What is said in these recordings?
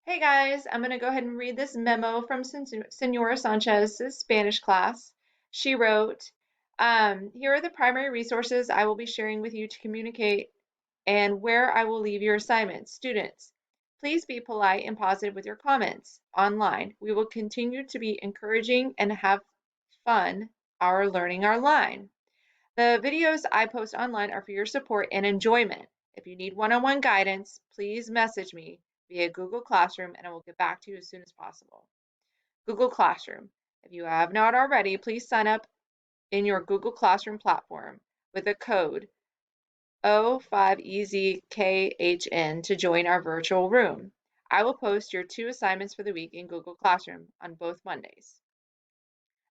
Hey guys, I'm going to go ahead and read this memo from Senora Sanchez's Spanish class. She wrote, here are the primary resources I will be sharing with you to communicate and where I will leave your assignments. Students, please be polite and positive with your comments online. We will continue to be encouraging and have fun learning our line. The videos I post online are for your support and enjoyment. If you need one-on-one guidance, please message me via Google Classroom and I will get back to you as soon as possible. Google Classroom. If you have not already, please sign up in your Google Classroom platform with the code O5EZKHN to join our virtual room. I will post your 2 assignments for the week in Google Classroom on both Mondays.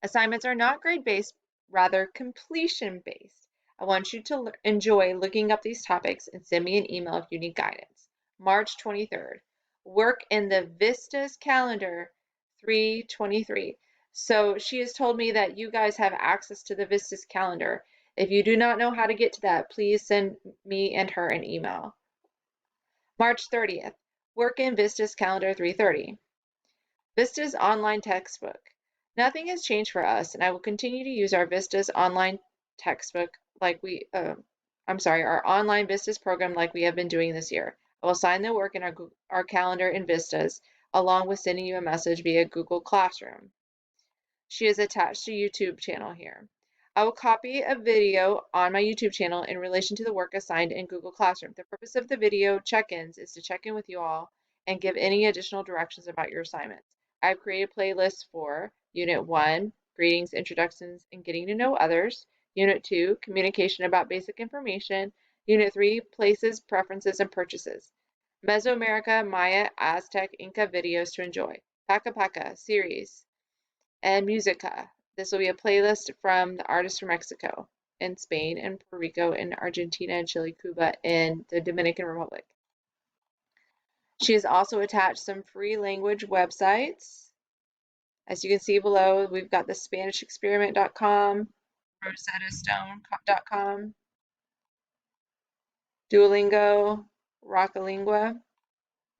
Assignments are not grade-based, rather completion-based. I want you to enjoy looking up these topics and send me an email if you need guidance. March 23rd, work in the Vistas calendar 323. So she has told me that you guys have access to the Vistas calendar. If you do not know how to get to that, please send me and her an email. March 30th, work in Vistas calendar 330. Vista's online textbook. Nothing has changed for us, and I will continue to use our Vista's online textbook our online Vistas program like we have been doing this year. I will sign the work in our calendar in Vistas, along with sending you a message via Google Classroom. She is attached to YouTube channel here. I will copy a video on my YouTube channel in relation to the work assigned in Google Classroom. The purpose of the video check-ins is to check in with you all and give any additional directions about your assignments. I've created playlists for Unit 1, Greetings, Introductions, and Getting to Know Others. Unit 2, Communication about Basic Information. Unit 3, Places, Preferences, and Purchases. Mesoamerica, Maya, Aztec, Inca videos to enjoy. Paca Paca series and Musica. This will be a playlist from the artists from Mexico and Spain and Puerto Rico and Argentina and Chile, Cuba, and the Dominican Republic. She has also attached some free language websites. As you can see below, we've got the SpanishExperiment.com, RosettaStone.com, Duolingo, Rockalingua,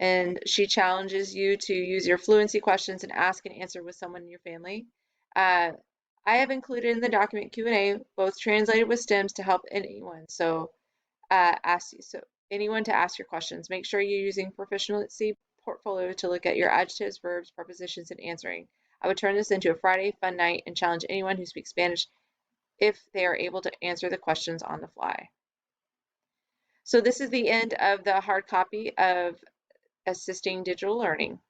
and she challenges you to use your fluency questions and ask and answer with someone in your family. I have included in the document Q&A, both translated with stems to help anyone. So anyone to ask your questions. Make sure you're using Proficiency Portfolio to look at your adjectives, verbs, prepositions, and answering. I would turn this into a Friday fun night and challenge anyone who speaks Spanish if they are able to answer the questions on the fly. So this is the end of the hard copy of Assisting Digital Learning.